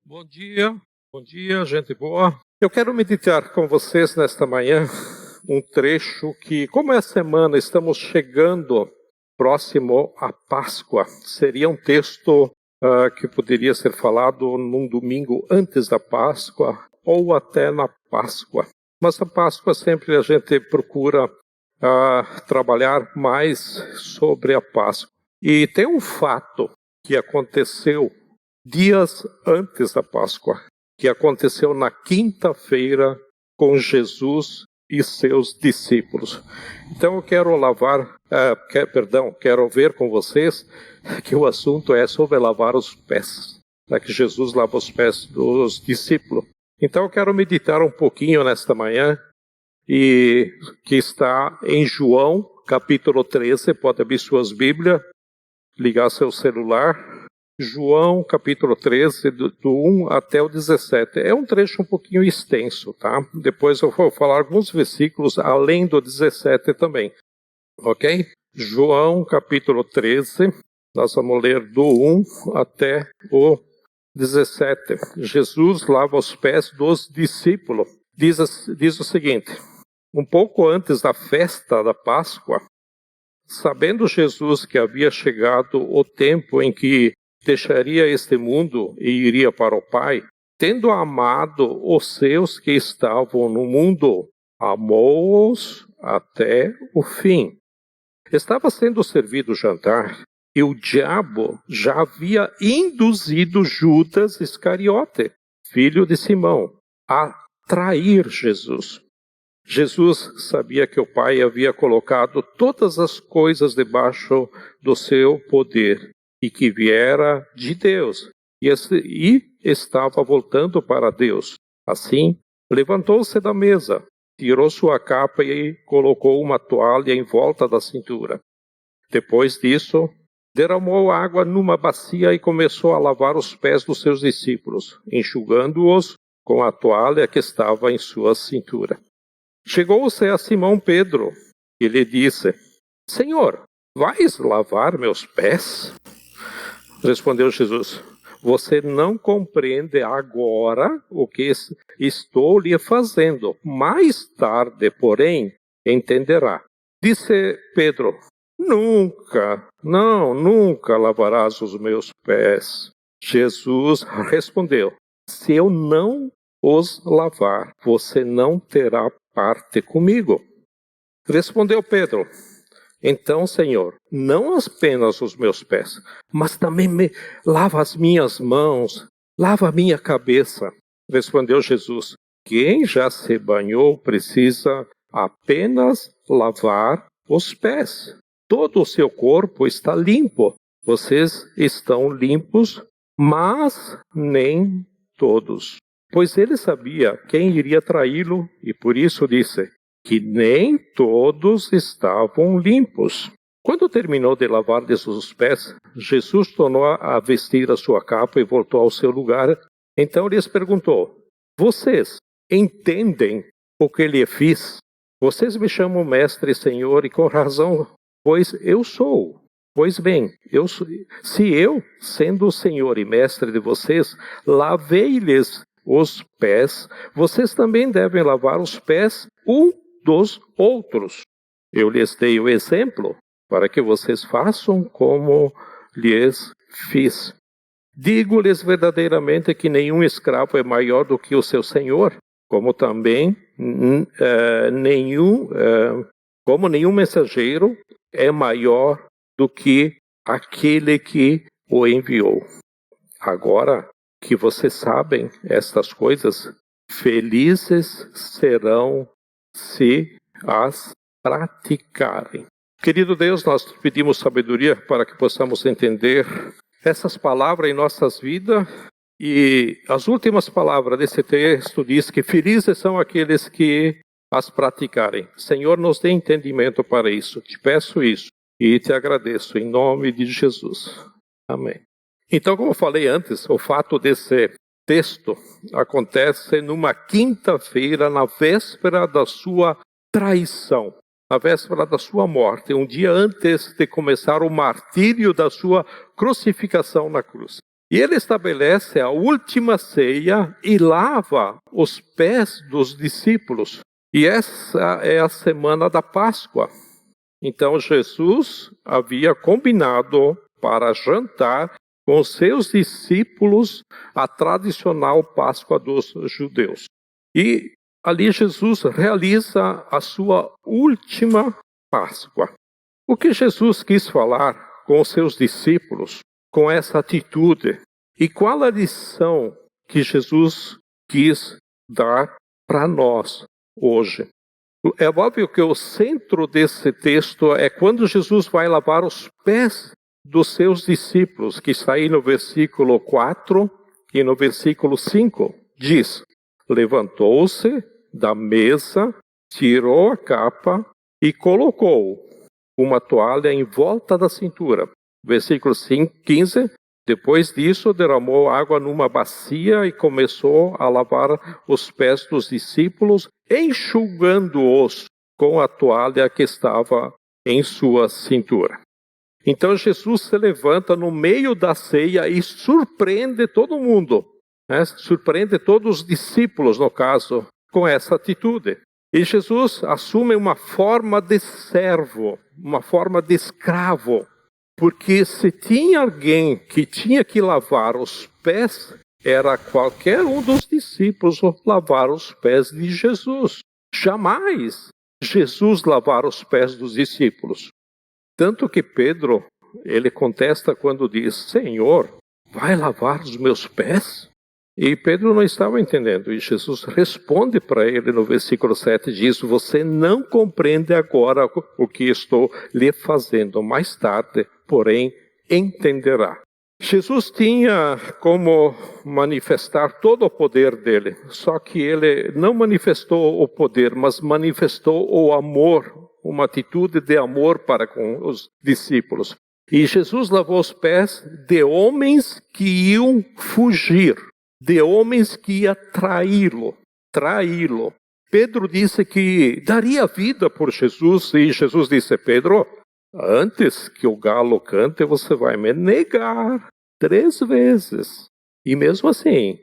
Bom dia, gente boa. Eu quero meditar com vocês nesta manhã um trecho que, como é a semana, estamos chegando próximo à Páscoa. Seria um texto que poderia ser falado num domingo antes da Páscoa ou até na Páscoa. Mas a Páscoa sempre a gente procura trabalhar mais sobre a Páscoa. E tem um fato que aconteceu dias antes da Páscoa, que aconteceu na quinta-feira com Jesus e seus discípulos. Então eu quero quero ver com vocês que o assunto é sobre lavar os pés, que Jesus lava os pés dos discípulos. Então eu quero meditar um pouquinho nesta manhã, e que está em João, capítulo 13, pode abrir suas Bíblias, ligar seu celular. João, capítulo 13, do 1 até o 17. É um trecho um pouquinho extenso, tá? Depois eu vou falar alguns versículos além do 17 também. Ok? João, capítulo 13, nós vamos ler do 1 até o 17. Jesus lava os pés dos discípulos. Diz o seguinte: um pouco antes da festa da Páscoa, sabendo Jesus que havia chegado o tempo em que deixaria este mundo e iria para o Pai, tendo amado os seus que estavam no mundo, amou-os até o fim. Estava sendo servido o jantar, e o diabo já havia induzido Judas Iscariote, filho de Simão, a trair Jesus. Jesus sabia que o Pai havia colocado todas as coisas debaixo do seu poder, e que viera de Deus, e estava voltando para Deus. Assim, levantou-se da mesa, tirou sua capa e colocou uma toalha em volta da cintura. Depois disso, derramou água numa bacia e começou a lavar os pés dos seus discípulos, enxugando-os com a toalha que estava em sua cintura. Chegou-se a Simão Pedro e lhe disse: Senhor, vais lavar meus pés? Respondeu Jesus: você não compreende agora o que estou lhe fazendo. Mais tarde, porém, entenderá. Disse Pedro: nunca lavarás os meus pés. Jesus respondeu: se eu não os lavar, você não terá parte comigo. Respondeu Pedro: então, Senhor, não apenas os meus pés, mas também lava as minhas mãos, lava a minha cabeça. Respondeu Jesus: quem já se banhou precisa apenas lavar os pés. Todo o seu corpo está limpo. Vocês estão limpos, mas nem todos. Pois ele sabia quem iria traí-lo e por isso disse que nem todos estavam limpos. Quando terminou de lavar-lhes os pés, Jesus tornou a vestir a sua capa e voltou ao seu lugar. Então lhes perguntou: vocês entendem o que lhe fiz? Vocês me chamam mestre e senhor, e com razão, pois eu sou. Pois bem, se eu, sendo o senhor e mestre de vocês, lavei-lhes os pés, vocês também devem lavar os pés dos outros. Eu lhes dei o exemplo para que vocês façam como lhes fiz. Digo-lhes verdadeiramente que nenhum escravo é maior do que o seu senhor, como também nenhum mensageiro é maior do que aquele que o enviou. Agora que vocês sabem estas coisas, felizes serão se as praticarem. Querido Deus, nós pedimos sabedoria para que possamos entender essas palavras em nossas vidas. E as últimas palavras desse texto diz que felizes são aqueles que as praticarem. Senhor, nos dê entendimento para isso. Te peço isso e te agradeço em nome de Jesus. Amém. Então, como eu falei antes, o fato desse texto acontece numa quinta-feira, na véspera da sua traição, na véspera da sua morte, um dia antes de começar o martírio da sua crucificação na cruz. E ele estabelece a última ceia e lava os pés dos discípulos. E essa é a semana da Páscoa. Então Jesus havia combinado para jantar com seus discípulos a tradicional Páscoa dos judeus. E ali Jesus realiza a sua última Páscoa. O que Jesus quis falar com os seus discípulos com essa atitude? E qual a lição que Jesus quis dar para nós hoje? É óbvio que o centro desse texto é quando Jesus vai lavar os pés dos seus discípulos, que está aí no versículo 4 e no versículo 5. Diz: levantou-se da mesa, tirou a capa e colocou uma toalha em volta da cintura. Versículo 15. Depois disso, derramou água numa bacia e começou a lavar os pés dos discípulos, enxugando-os com a toalha que estava em sua cintura. Então Jesus se levanta no meio da ceia e surpreende todo mundo, né? Surpreende todos os discípulos, no caso, com essa atitude. E Jesus assume uma forma de servo, uma forma de escravo. Porque se tinha alguém que tinha que lavar os pés, era qualquer um dos discípulos lavar os pés de Jesus. Jamais Jesus lavar os pés dos discípulos. Tanto que Pedro, ele contesta quando diz: Senhor, vai lavar os meus pés? E Pedro não estava entendendo. E Jesus responde para ele no versículo 7, diz: você não compreende agora o que estou lhe fazendo. Mais tarde, porém, entenderá. Jesus tinha como manifestar todo o poder dele. Só que ele não manifestou o poder, mas manifestou o amor. Uma atitude de amor para com os discípulos. E Jesus lavou os pés de homens que iam fugir. De homens que iam traí-lo. Pedro disse que daria vida por Jesus, e Jesus disse: Pedro, antes que o galo cante, você vai me negar 3 vezes. E mesmo assim,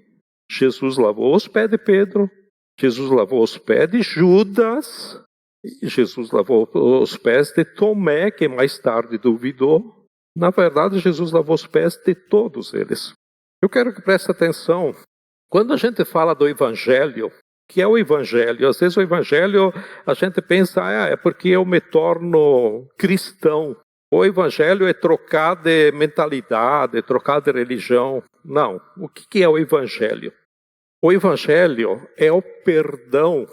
Jesus lavou os pés de Pedro, Jesus lavou os pés de Judas, Jesus lavou os pés de Tomé, que mais tarde duvidou. Na verdade, Jesus lavou os pés de todos eles. Eu quero que preste atenção. Quando a gente fala do Evangelho, que é o Evangelho? Às vezes o Evangelho, a gente pensa, é porque eu me torno cristão. O Evangelho é trocar de mentalidade, é trocar de religião. Não. O que é o Evangelho? O Evangelho é o perdão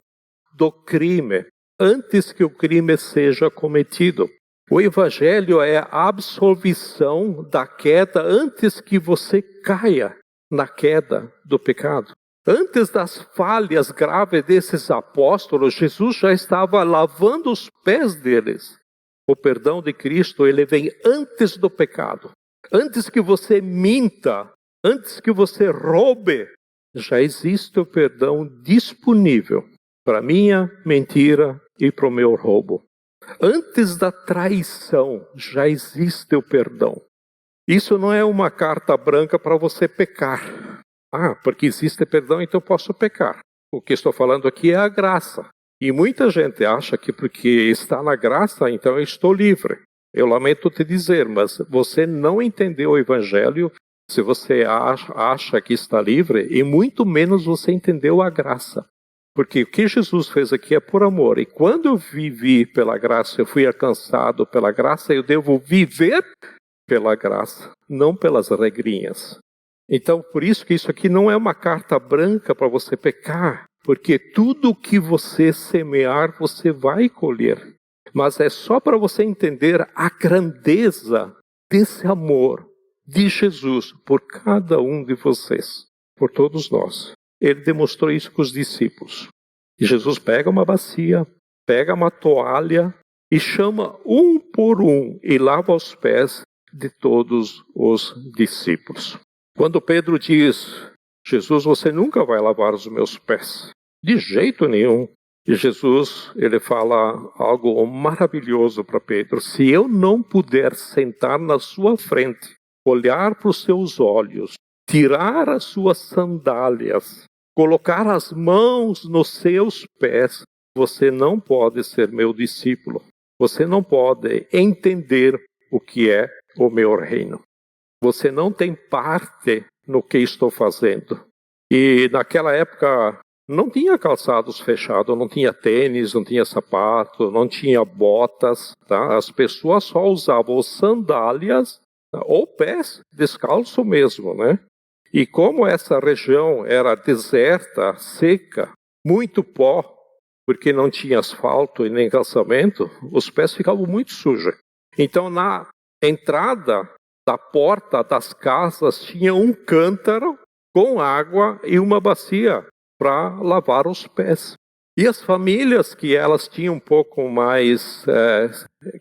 do crime antes que o crime seja cometido. O Evangelho é a absolvição da queda antes que você caia na queda do pecado. Antes das falhas graves desses apóstolos, Jesus já estava lavando os pés deles. O perdão de Cristo, ele vem antes do pecado. Antes que você minta, antes que você roube, já existe o perdão disponível para a minha mentira e para o meu roubo. Antes da traição, já existe o perdão. Isso não é uma carta branca para você pecar. Porque existe perdão, então eu posso pecar. O que estou falando aqui é a graça. E muita gente acha que porque está na graça, então eu estou livre. Eu lamento te dizer, mas você não entendeu o Evangelho se você acha que está livre, e muito menos você entendeu a graça. Porque o que Jesus fez aqui é por amor. E quando eu vivi pela graça, eu fui alcançado pela graça, eu devo viver pela graça, não pelas regrinhas. Então, por isso que isso aqui não é uma carta branca para você pecar. Porque tudo que você semear, você vai colher. Mas é só para você entender a grandeza desse amor de Jesus por cada um de vocês, por todos nós. Ele demonstrou isso com os discípulos. E Jesus pega uma bacia, pega uma toalha e chama um por um e lava os pés de todos os discípulos. Quando Pedro diz: Jesus, você nunca vai lavar os meus pés. De jeito nenhum. E Jesus, ele fala algo maravilhoso para Pedro. Se eu não puder sentar na sua frente, olhar para os seus olhos, tirar as suas sandálias, colocar as mãos nos seus pés, você não pode ser meu discípulo. Você não pode entender o que é o meu reino. Você não tem parte no que estou fazendo. E naquela época não tinha calçados fechados, não tinha tênis, não tinha sapato, não tinha botas. Tá? As pessoas só usavam sandálias ou pés descalço mesmo, né? E como essa região era deserta, seca, muito pó, porque não tinha asfalto e nem calçamento, os pés ficavam muito sujos. Então, na entrada da porta das casas, tinha um cântaro com água e uma bacia para lavar os pés. E as famílias que elas tinham um pouco mais,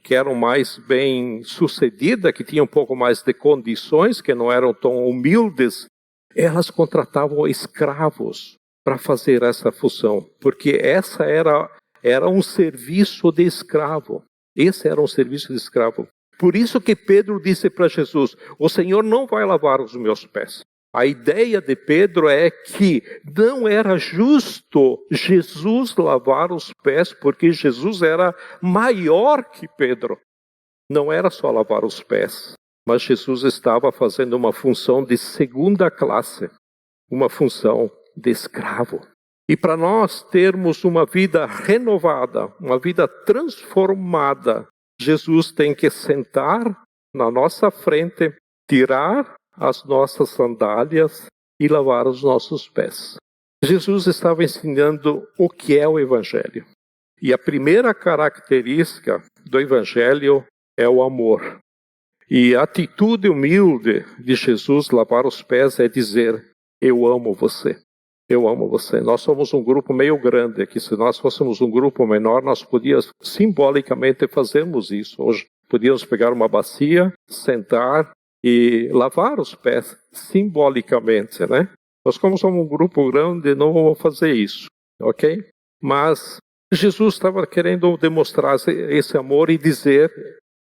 que eram mais bem sucedidas, que tinham um pouco mais de condições, que não eram tão humildes, elas contratavam escravos para fazer essa função, porque essa era um serviço de escravo. Esse era um serviço de escravo. Por isso que Pedro disse para Jesus, o Senhor não vai lavar os meus pés. A ideia de Pedro é que não era justo Jesus lavar os pés, porque Jesus era maior que Pedro. Não era só lavar os pés, mas Jesus estava fazendo uma função de segunda classe, uma função de escravo. E para nós termos uma vida renovada, uma vida transformada, Jesus tem que sentar na nossa frente, tirar as nossas sandálias e lavar os nossos pés. Jesus estava ensinando o que é o Evangelho. E a primeira característica do Evangelho é o amor. E a atitude humilde de Jesus lavar os pés é dizer, eu amo você. Eu amo você. Nós somos um grupo meio grande aqui. Se nós fôssemos um grupo menor, nós podíamos simbolicamente fazermos isso. Hoje podíamos pegar uma bacia, sentar e lavar os pés simbolicamente, né? Nós, como somos um grupo grande, não vamos fazer isso, ok? Mas Jesus estava querendo demonstrar esse amor e dizer,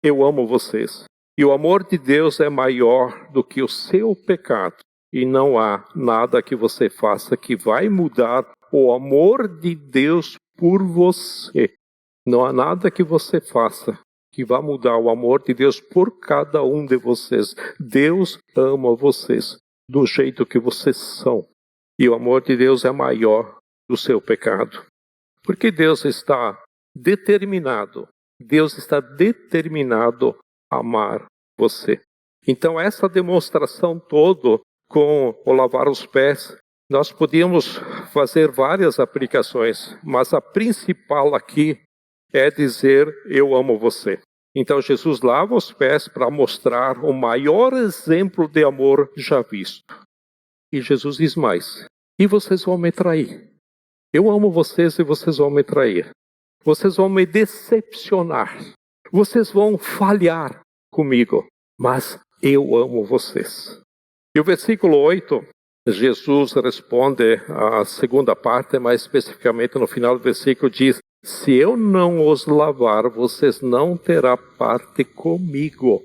eu amo vocês. E o amor de Deus é maior do que o seu pecado. E não há nada que você faça que vai mudar o amor de Deus por você. Não há nada que você faça que vai mudar o amor de Deus por cada um de vocês. Deus ama vocês do jeito que vocês são. E o amor de Deus é maior do seu pecado. Porque Deus está determinado a amar você. Então essa demonstração toda com o lavar os pés, nós podíamos fazer várias aplicações, mas a principal aqui é dizer, eu amo você. Então Jesus lava os pés para mostrar o maior exemplo de amor já visto. E Jesus diz mais, e vocês vão me trair. Eu amo vocês e vocês vão me trair. Vocês vão me decepcionar. Vocês vão falhar comigo, mas eu amo vocês. E o versículo 8, Jesus responde a segunda parte, mais especificamente no final do versículo diz, se eu não os lavar, vocês não terão parte comigo.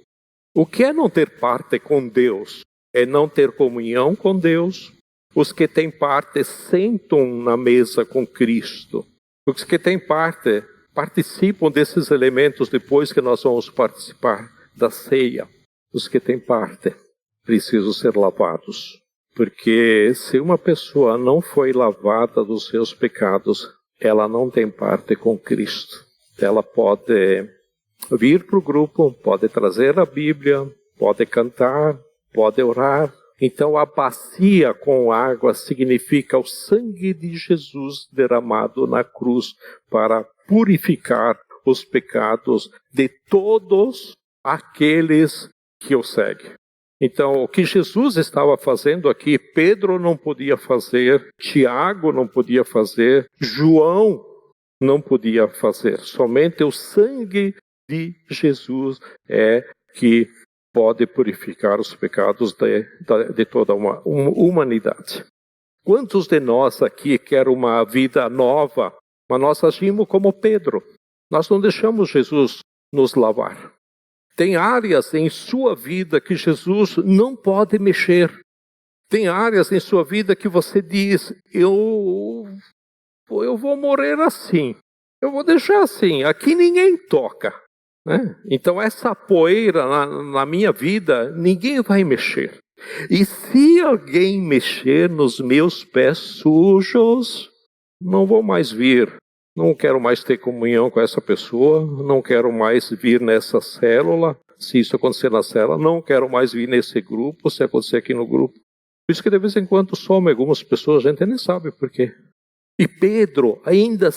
O que é não ter parte com Deus? É não ter comunhão com Deus. Os que têm parte sentam na mesa com Cristo. Os que têm parte participam desses elementos depois que nós vamos participar da ceia. Os que têm parte precisam ser lavados. Porque se uma pessoa não foi lavada dos seus pecados, ela não tem parte com Cristo. Ela pode vir para o grupo, pode trazer a Bíblia, pode cantar, pode orar. Então a bacia com água significa o sangue de Jesus derramado na cruz para purificar os pecados de todos aqueles que o seguem. Então, o que Jesus estava fazendo aqui, Pedro não podia fazer, Tiago não podia fazer, João não podia fazer. Somente o sangue de Jesus é que pode purificar os pecados de toda uma humanidade. Quantos de nós aqui querem uma vida nova, mas nós agimos como Pedro? Nós não deixamos Jesus nos lavar. Tem áreas em sua vida que Jesus não pode mexer. Tem áreas em sua vida que você diz, eu vou morrer assim. Eu vou deixar assim. Aqui ninguém toca. Né? Então essa poeira na minha vida, ninguém vai mexer. E se alguém mexer nos meus pés sujos, não vou mais vir. Não quero mais ter comunhão com essa pessoa, não quero mais vir nessa célula, se isso acontecer na célula, não quero mais vir nesse grupo, se acontecer aqui no grupo. Por isso que de vez em quando some algumas pessoas, a gente nem sabe por quê. E Pedro, ainda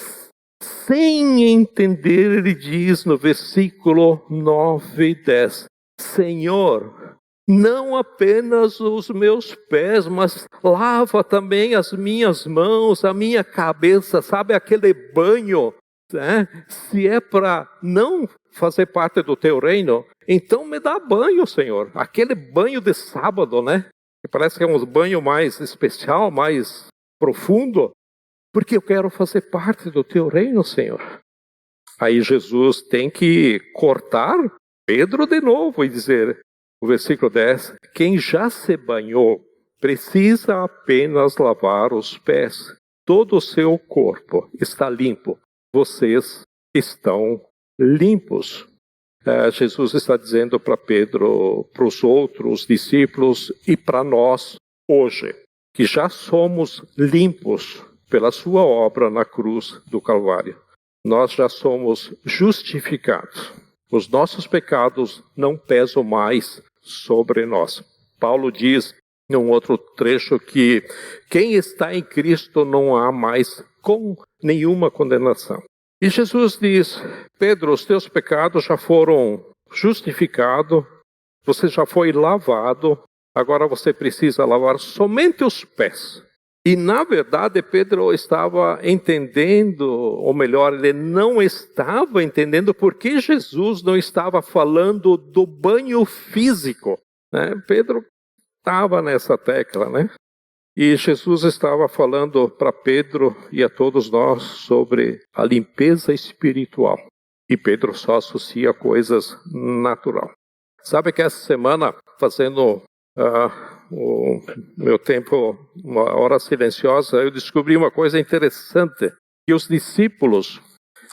sem entender, ele diz no versículo 9 e 10, Senhor, não apenas os meus pés, mas lava também as minhas mãos, a minha cabeça, sabe aquele banho, né? Se é para não fazer parte do teu reino, então me dá banho, Senhor. Aquele banho de sábado, né? Que parece que é um banho mais especial, mais profundo, porque eu quero fazer parte do teu reino, Senhor. Aí Jesus tem que cortar Pedro de novo e dizer, o versículo 10, quem já se banhou precisa apenas lavar os pés. Todo o seu corpo está limpo. Vocês estão limpos. Jesus está dizendo para Pedro, para os outros discípulos e para nós hoje, que já somos limpos pela sua obra na cruz do Calvário. Nós já somos justificados. Os nossos pecados não pesam mais sobre nós. Paulo diz num outro trecho que quem está em Cristo não há mais nenhuma condenação. E Jesus diz, Pedro, os teus pecados já foram justificados, você já foi lavado, agora você precisa lavar somente os pés. E na verdade Pedro estava entendendo, ou melhor, ele não estava entendendo porque Jesus não estava falando do banho físico. Né? Pedro estava nessa tecla, né? E Jesus estava falando para Pedro e a todos nós sobre a limpeza espiritual. E Pedro só associa coisas natural. Sabe que essa semana, fazendo o meu tempo, uma hora silenciosa, eu descobri uma coisa interessante, que os discípulos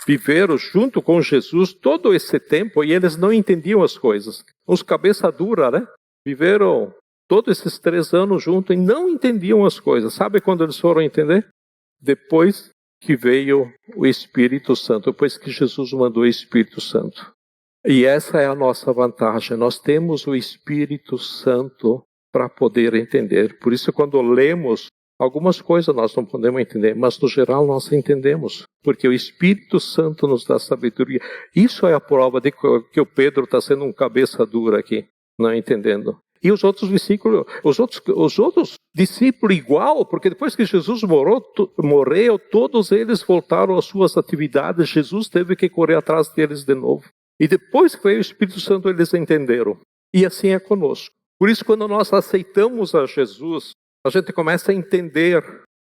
viveram junto com Jesus todo esse tempo e eles não entendiam as coisas. Uns cabeça dura, né? Viveram todos esses 3 anos juntos e não entendiam as coisas. Sabe quando eles foram entender? Depois que veio o Espírito Santo, depois que Jesus mandou o Espírito Santo. E essa é a nossa vantagem. Nós temos o Espírito Santo para poder entender. Por isso, quando lemos, algumas coisas nós não podemos entender, mas no geral nós entendemos. Porque o Espírito Santo nos dá sabedoria. Isso é a prova de que o Pedro está sendo um cabeça dura aqui, não entendendo. E os outros versículos, os outros discípulos igual, porque depois que Jesus morreu, todos eles voltaram às suas atividades, Jesus teve que correr atrás deles de novo. E depois que veio o Espírito Santo, eles entenderam. E assim é conosco. Por isso, quando nós aceitamos a Jesus, a gente começa a entender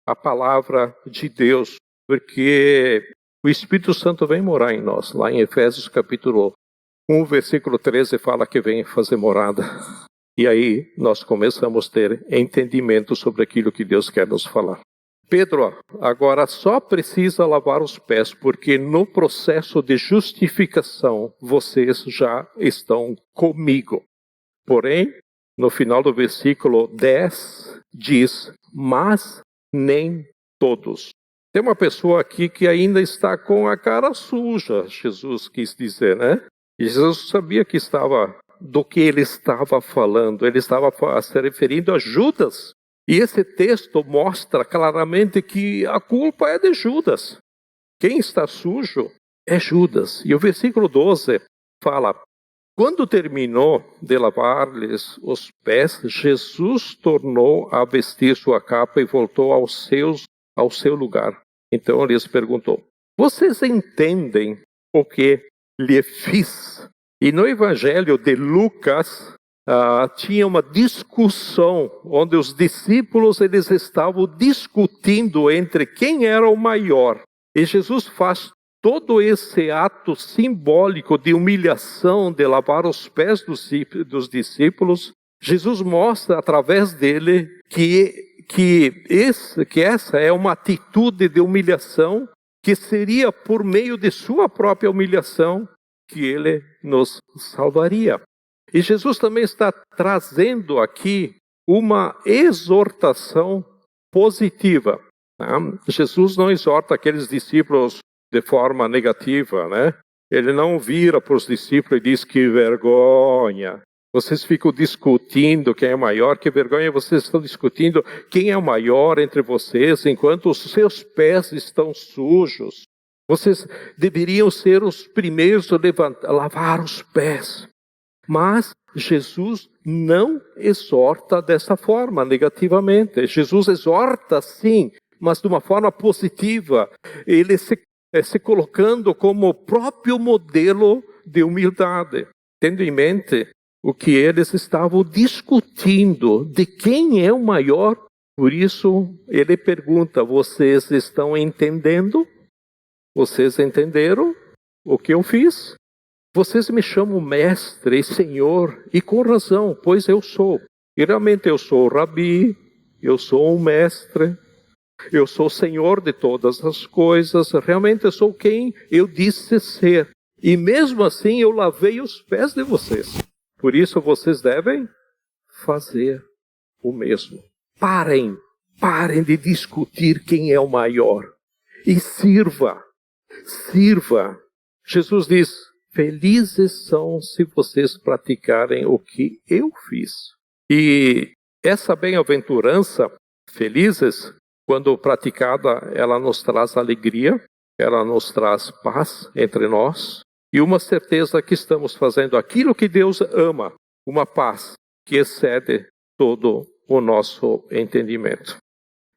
a palavra de Deus, porque o Espírito Santo vem morar em nós. Lá em Efésios capítulo 1, versículo 13, fala que vem fazer morada. E aí nós começamos a ter entendimento sobre aquilo que Deus quer nos falar. Pedro agora só precisa lavar os pés, porque no processo de justificação vocês já estão comigo. Porém, no final do versículo 10 diz, mas nem todos. Tem uma pessoa aqui que ainda está com a cara suja, Jesus quis dizer, né? E Jesus sabia do que ele estava falando. Ele estava se referindo a Judas. E esse texto mostra claramente que a culpa é de Judas. Quem está sujo é Judas. E o versículo 12 fala, quando terminou de lavar-lhes os pés, Jesus tornou a vestir sua capa e voltou ao seu lugar. Então ele lhes perguntou, vocês entendem o que lhe fiz? E no Evangelho de Lucas, tinha uma discussão, onde os discípulos eles estavam discutindo entre quem era o maior. E Jesus faz todo esse ato simbólico de humilhação, de lavar os pés dos discípulos, Jesus mostra através dele que essa é uma atitude de humilhação que seria por meio de sua própria humilhação que ele nos salvaria. E Jesus também está trazendo aqui uma exortação positiva. Jesus não exorta aqueles discípulos de forma negativa, né? Ele não vira para os discípulos e diz que vergonha. Vocês ficam discutindo quem é maior, que vergonha vocês estão discutindo quem é o maior entre vocês, enquanto os seus pés estão sujos. Vocês deveriam ser os primeiros a lavar os pés. Mas Jesus não exorta dessa forma, negativamente. Jesus exorta sim, mas de uma forma positiva. Ele se colocando como o próprio modelo de humildade, tendo em mente o que eles estavam discutindo, de quem é o maior. Por isso, ele pergunta, vocês estão entendendo? Vocês entenderam o que eu fiz? Vocês me chamam mestre e senhor, e com razão, pois eu sou. E realmente eu sou o rabi, eu sou um mestre, eu sou o senhor de todas as coisas, realmente eu sou quem eu disse ser. E mesmo assim eu lavei os pés de vocês. Por isso vocês devem fazer o mesmo. Parem de discutir quem é o maior. E sirva. Jesus diz, felizes são se vocês praticarem o que eu fiz. E essa bem-aventurança, felizes, quando praticada, ela nos traz alegria, ela nos traz paz entre nós, e uma certeza que estamos fazendo aquilo que Deus ama, uma paz que excede todo o nosso entendimento.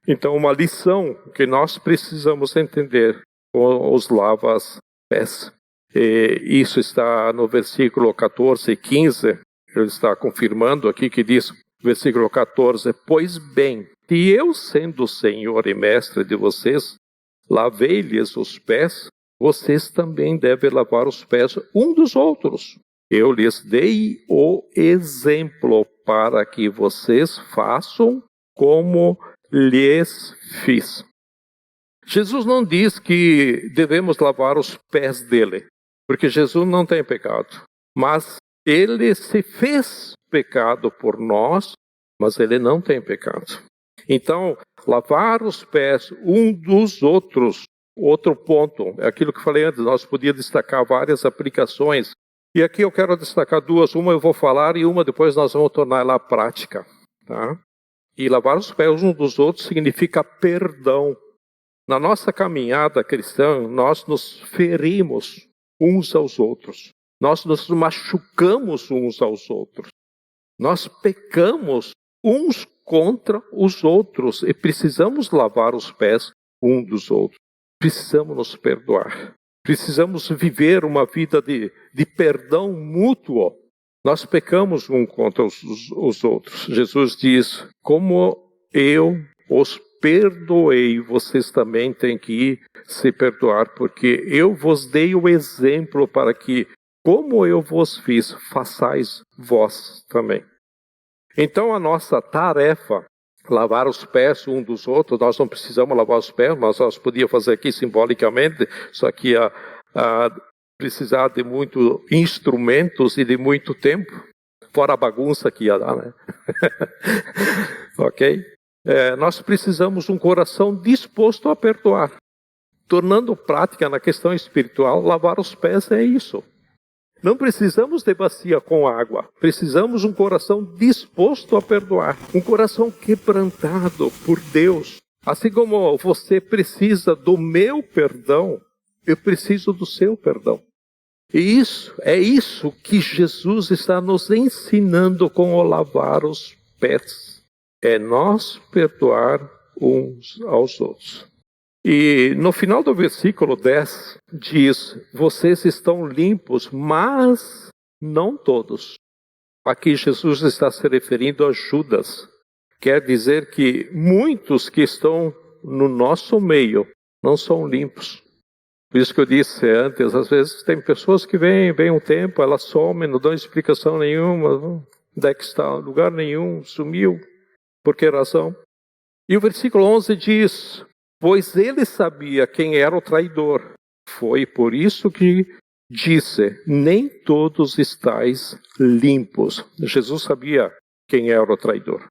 Então, uma lição que nós precisamos entender com os lava-pés. Isso está no versículo 14 e 15, ele está confirmando aqui que diz, versículo 14, pois bem, se eu sendo Senhor e Mestre de vocês, lavei-lhes os pés, vocês também devem lavar os pés um dos outros. Eu lhes dei o exemplo para que vocês façam como lhes fiz. Jesus não diz que devemos lavar os pés dele, porque Jesus não tem pecado. Mas ele se fez pecado por nós, mas ele não tem pecado. Então, lavar os pés um dos outros, outro ponto, é aquilo que eu falei antes, nós podíamos destacar várias aplicações. E aqui eu quero destacar duas, uma eu vou falar e uma depois nós vamos tornar ela prática. Tá? E lavar os pés um dos outros significa perdão. Na nossa caminhada cristã, nós nos ferimos uns aos outros. Nós nos machucamos uns aos outros. Nós pecamos uns contra os outros e precisamos lavar os pés um dos outros. Precisamos nos perdoar. Precisamos viver uma vida de perdão mútuo. Nós pecamos um contra os outros. Jesus diz, como eu os perdoei, vocês também têm que se perdoar, porque eu vos dei o exemplo para que, como eu vos fiz, façais vós também. Então a nossa tarefa, lavar os pés um dos outros, nós não precisamos lavar os pés, mas nós podíamos fazer aqui simbolicamente, só que precisar de muitos instrumentos e de muito tempo, fora a bagunça que ia dar, né? Ok? Nós precisamos de um coração disposto a perdoar. Tornando prática na questão espiritual, lavar os pés é isso. Não precisamos de bacia com água. Precisamos de um coração disposto a perdoar. Um coração quebrantado por Deus. Assim como você precisa do meu perdão, eu preciso do seu perdão. E é isso que Jesus está nos ensinando com o lavar os pés. É nós perdoar uns aos outros. E no final do versículo 10 diz, vocês estão limpos, mas não todos. Aqui Jesus está se referindo a Judas. Quer dizer que muitos que estão no nosso meio não são limpos. Por isso que eu disse antes, às vezes tem pessoas que vêm um tempo, elas somem, não dão explicação nenhuma, onde é que está, lugar nenhum, sumiu, por que razão? E o versículo 11 diz, pois ele sabia quem era o traidor, foi por isso que disse, nem todos estáis limpos. Jesus sabia quem era o traidor.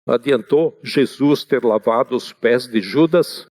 Adiantou Jesus ter lavado os pés de Judas?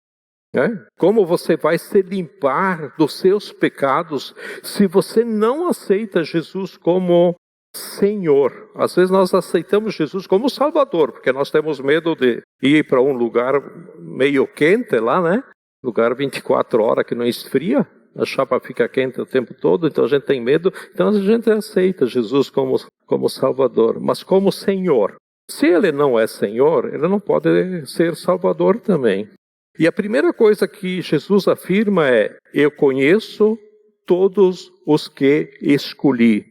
Como você vai se limpar dos seus pecados se você não aceita Jesus como Senhor? Às vezes nós aceitamos Jesus como Salvador, porque nós temos medo de ir para um lugar meio quente lá, né? Lugar 24 horas que não esfria, a chapa fica quente o tempo todo, então a gente tem medo, então a gente aceita Jesus como Salvador, mas como Senhor. Se ele não é Senhor, ele não pode ser Salvador também. E a primeira coisa que Jesus afirma é, eu conheço todos os que escolhi.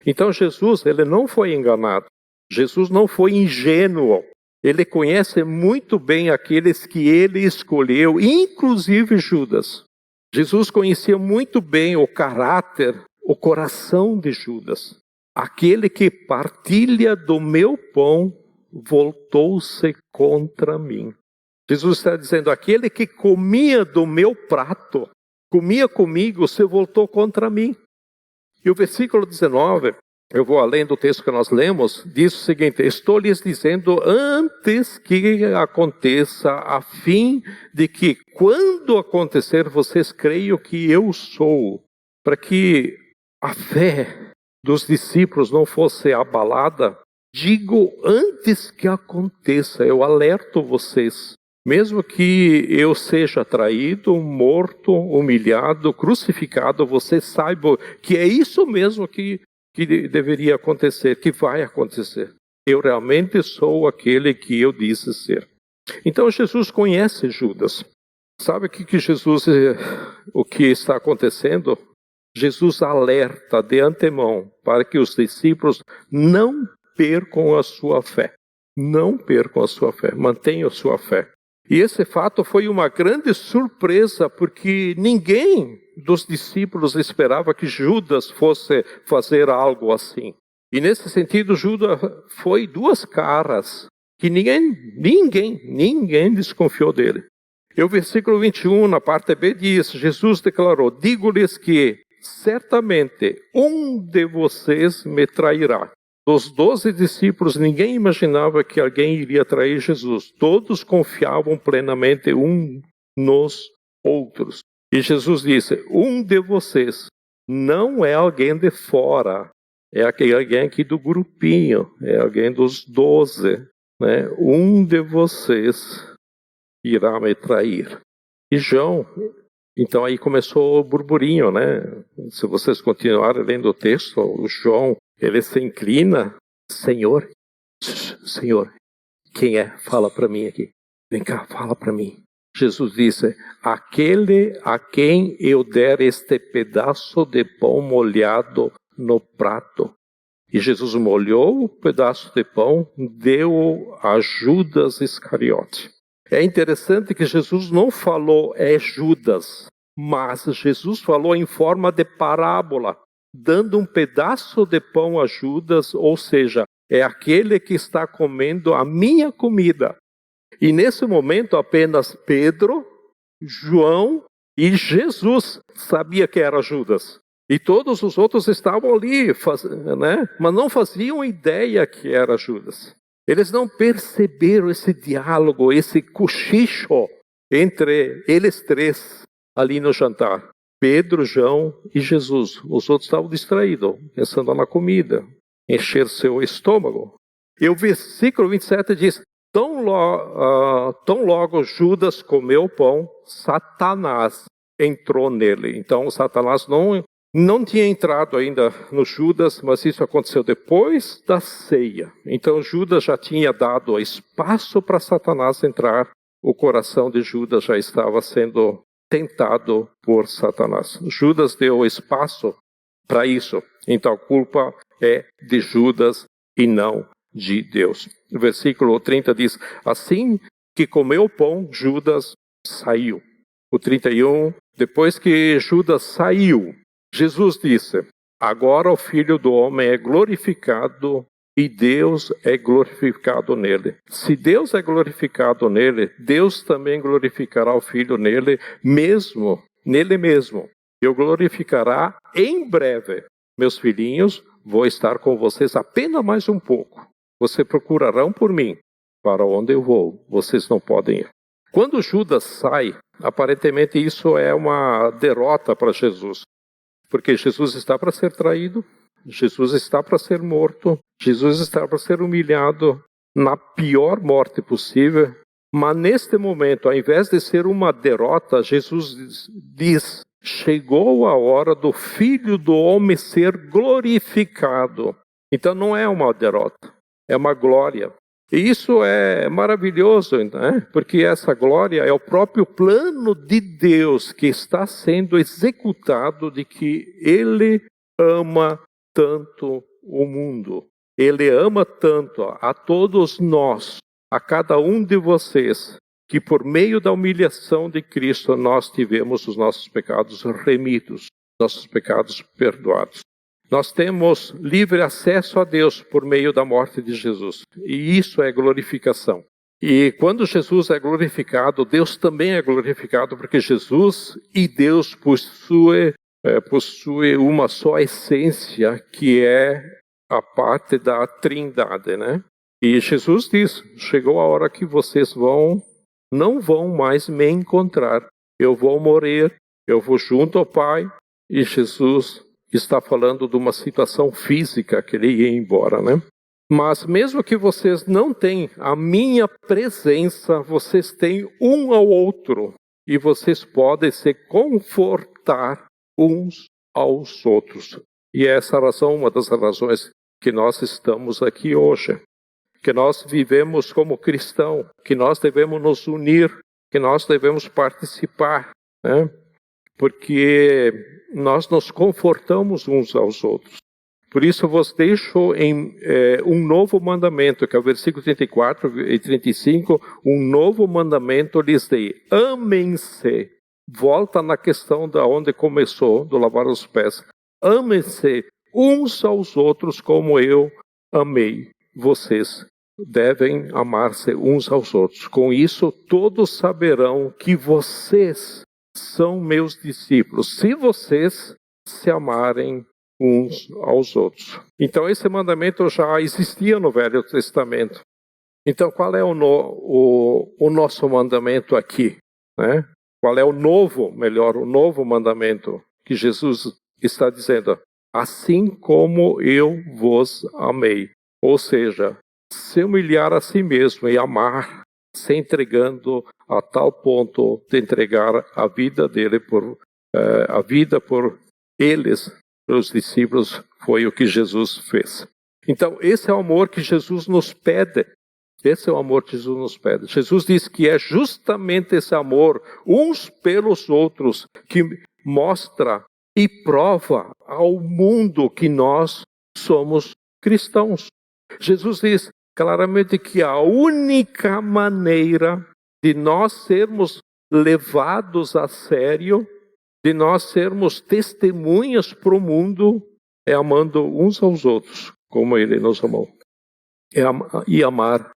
Então Jesus, ele não foi enganado. Jesus não foi ingênuo. Ele conhece muito bem aqueles que ele escolheu, inclusive Judas. Jesus conhecia muito bem o caráter, o coração de Judas. Aquele que partilha do meu pão voltou-se contra mim. Jesus está dizendo, aquele que comia do meu prato, comia comigo, se voltou contra mim. E o versículo 19, eu vou além do texto que nós lemos, diz o seguinte, estou lhes dizendo antes que aconteça, a fim de que quando acontecer, vocês creiam que eu sou, para que a fé dos discípulos não fosse abalada, digo antes que aconteça, eu alerto vocês. Mesmo que eu seja traído, morto, humilhado, crucificado, vocês saibam que é isso mesmo que deveria acontecer, que vai acontecer. Eu realmente sou aquele que eu disse ser. Então Jesus conhece Judas. Sabe o que está acontecendo? Jesus alerta de antemão para que os discípulos não percam a sua fé. Não percam a sua fé, mantenham a sua fé. E esse fato foi uma grande surpresa, porque ninguém dos discípulos esperava que Judas fosse fazer algo assim. E nesse sentido, Judas foi duas caras, que ninguém desconfiou dele. E o versículo 21, na parte B, diz, Jesus declarou, digo-lhes que certamente um de vocês me trairá. Dos 12 discípulos, ninguém imaginava que alguém iria trair Jesus. Todos confiavam plenamente um nos outros. E Jesus disse, um de vocês não é alguém de fora, é alguém aqui do grupinho, é alguém dos 12. Né? Um de vocês irá me trair. E João, então aí começou o burburinho, né? Se vocês continuarem lendo o texto, o João, ele se inclina, Senhor, quem é? Fala para mim aqui. Vem cá, fala para mim. Jesus disse, aquele a quem eu der este pedaço de pão molhado no prato. E Jesus molhou o pedaço de pão, deu a Judas Iscariote. É interessante que Jesus não falou é Judas, mas Jesus falou em forma de parábola, dando um pedaço de pão a Judas, ou seja, é aquele que está comendo a minha comida. E nesse momento apenas Pedro, João e Jesus sabia que era Judas. E todos os outros estavam ali, né? Mas não faziam ideia que era Judas. Eles não perceberam esse diálogo, esse cochicho entre eles três ali no jantar. Pedro, João e Jesus. Os outros estavam distraídos, pensando na comida, encher seu estômago. E o versículo 27 diz, tão logo Judas comeu o pão, Satanás entrou nele. Então Satanás não tinha entrado ainda no Judas, mas isso aconteceu depois da ceia. Então Judas já tinha dado espaço para Satanás entrar. O coração de Judas já estava sendo tentado por Satanás. Judas deu espaço para isso. Então a culpa é de Judas e não de Deus. O versículo 30 diz, assim que comeu o pão, Judas saiu. O 31 depois que Judas saiu, Jesus disse: agora o Filho do Homem é glorificado e Deus é glorificado nele. Se Deus é glorificado nele, Deus também glorificará o Filho nele mesmo. E o glorificará em breve. Meus filhinhos, vou estar com vocês apenas mais um pouco. Vocês procurarão por mim. Para onde eu vou, vocês não podem ir. Quando Judas sai, aparentemente isso é uma derrota para Jesus. Porque Jesus está para ser traído, Jesus está para ser morto, Jesus está para ser humilhado na pior morte possível. Mas neste momento, ao invés de ser uma derrota, Jesus diz: chegou a hora do Filho do Homem ser glorificado. Então não é uma derrota, é uma glória. E isso é maravilhoso, né? Porque essa glória é o próprio plano de Deus que está sendo executado, de que Ele ama tanto o mundo. Ele ama tanto a todos nós, a cada um de vocês, que por meio da humilhação de Cristo nós tivemos os nossos pecados remidos, nossos pecados perdoados. Nós temos livre acesso a Deus por meio da morte de Jesus. E isso é glorificação. E quando Jesus é glorificado, Deus também é glorificado, porque Jesus e Deus possuem uma só essência, que é a parte da Trindade, né? E Jesus diz: chegou a hora que vocês não vão mais me encontrar. Eu vou morrer, eu vou junto ao Pai. E Jesus está falando de uma situação física, que ele ia embora, né? Mas mesmo que vocês não tenham a minha presença, vocês têm um ao outro. E vocês podem se confortar uns aos outros. E essa razão, uma das razões que nós estamos aqui hoje. Que nós vivemos como cristãos, que nós devemos nos unir, que nós devemos participar, né? Porque nós nos confortamos uns aos outros. Por isso vos deixo um novo mandamento, que é o versículo 34 e 35, um novo mandamento lhes dei: amem-se. Volta na questão da onde começou, do lavar os pés. Amem-se uns aos outros como eu amei vocês. Devem amar-se uns aos outros. Com isso todos saberão que vocês são meus discípulos, se vocês se amarem uns aos outros. Então esse mandamento já existia no Velho Testamento. Então qual é o nosso mandamento aqui, né? Qual é o novo mandamento que Jesus está dizendo? Assim como eu vos amei. Ou seja, se humilhar a si mesmo e amar, se entregando a tal ponto de entregar a vida dele por eles, pelos discípulos, foi o que Jesus fez. Então, esse é o amor que Jesus nos pede. Esse é o amor que Jesus nos pede. Jesus diz que é justamente esse amor, uns pelos outros, que mostra e prova ao mundo que nós somos cristãos. Jesus diz claramente que a única maneira de nós sermos levados a sério, de nós sermos testemunhas para o mundo, é amando uns aos outros, como Ele nos amou. E amar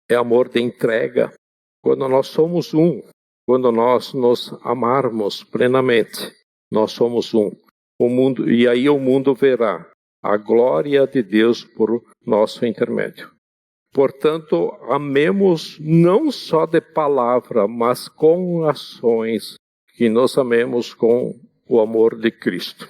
é amor de entrega. Quando nós somos um, quando nós nos amarmos plenamente, nós somos um. E aí o mundo verá a glória de Deus por nosso intermédio. Portanto, amemos não só de palavra, mas com ações, que nos amemos com o amor de Cristo.